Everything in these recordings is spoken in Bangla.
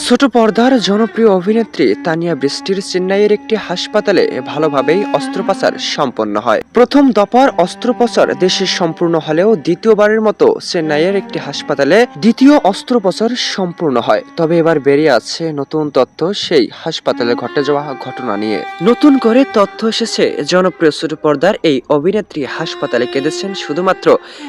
ছোট পর্দার জনপ্রিয় অভিনেত্রী তানিয়া বৃষ্টির চেন্নাইয়ের একটি হাসপাতালে ভালোভাবেই অস্ত্রোপচার সম্পন্ন হয়। প্রথম দফার অস্ত্রোপচার দেশে সম্পূর্ণ হলেও দ্বিতীয়বারের মতো চেন্নাইয়ের একটি হাসপাতালে দ্বিতীয় অস্ত্রোপচার সম্পূর্ণ হয়। তবে এবার বেরিয়ে আছে নতুন তথ্য সেই হাসপাতালে ঘটে যাওয়া ঘটনা নিয়ে। নতুন করে তথ্য এসেছে, জনপ্রিয় ছোট পর্দার এই অভিনেত্রী হাসপাতালে কেঁদেছেন শুধুমাত্র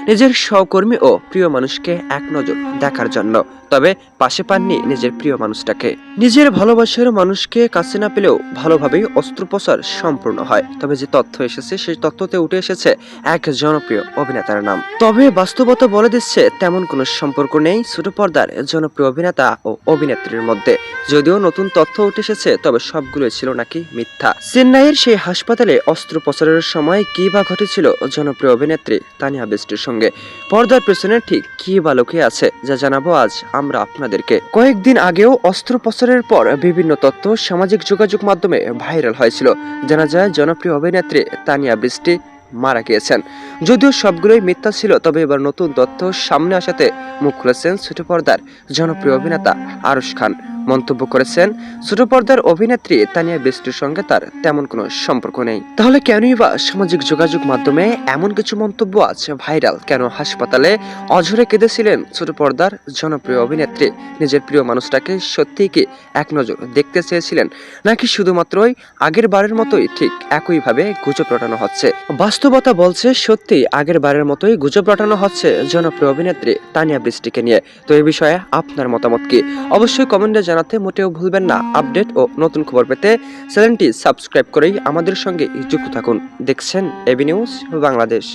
নিজের সহকর্মী ও প্রিয় মানুষকে এক নজর দেখার জন্য। তবে পাশে পাননি নিজের প্রিয় মানুষটাকে। নিজের ভালোবাসার মানুষকে কাছে না পেলেও ভালোভাবেই অস্ত্রোপচার সম্পূর্ণ হয়। তবে যে তথ্য এসেছে সেই তথ্যতে উঠে এসেছে এক জনপ্রিয় অভিনেতার নাম। তবে বাস্তবতা বলে দিচ্ছে তেমন কোনো সম্পর্ক নেই ছোট পর্দার জনপ্রিয় অভিনেতা ও অভিনেত্রীর মধ্যে। যদিও নতুন তথ্য উঠে এসেছে, তবে সবগুলোই ছিল নাকি মিথ্যা। চেন্নাইয়ের সেই হাসপাতালে অস্ত্রোপচারের সময় কি বা ঘটেছিল জনপ্রিয় অভিনেত্রী তানিয়া বৃষ্টির সঙ্গে, পর্দার পেছনে ঠিক কি বা লুকিয়ে আছে, যা জানাবো আজ আমরা আপনাদেরকে। কয়েকদিন আগেও অস্ত্রোপচারের পর বিভিন্ন তথ্য সামাজিক যোগাযোগ মাধ্যমে ভাইরাল হয়েছিল। জানা যায় জনপ্রিয় অভিনেত্রী তানিয়া বৃষ্টি মারা গিয়েছেন। যদিও সবগুলোই মিথ্যা ছিল, তবে এবার নতুন তথ্য সামনে আসাতে মুখ খুলেছেন ছোট পর্দার জনপ্রিয় অভিনেতা আরশ খান। মন্তব্য করেছেন, ছোট পর্দার অভিনেত্রী তানিয়া বৃষ্টির সঙ্গে তার তেমন কোনো সম্পর্ক নেই। তাহলে কেনই বা সামাজিক যোগাযোগ মাধ্যমে এমন কিছু মন্তব্য আছে ভাইরাল? কেন হাসপাতালে অঝরে কেঁদেছিলেন ছোট পর্দার জনপ্রিয় অভিনেত্রী? নিজের প্রিয় মানুষটাকে সত্যিই কি এক নজর দেখতে চেয়েছিলেন, নাকি শুধুমাত্রই আগের বারের মতোই ঠিক একইভাবে গুজব রটানো হচ্ছে? বাস্তবতা বলছে সত্যি আগের বারের মতোই গুজব রটানো হচ্ছে জনপ্রিয় অভিনেত্রী তানিয়া বৃষ্টিকে নিয়ে। তো এই বিষয়ে আপনার মতামত কি? অবশ্যই কমেন্টে জানাতে মোটেও ভুলবেন না। আপডেট ও নতুন খবর পেতে চ্যানেলটি সাবস্ক্রাইব করেই আমাদের সঙ্গে যুক্ত থাকুন। দেখছেন এবি নিউজ বাংলাদেশ।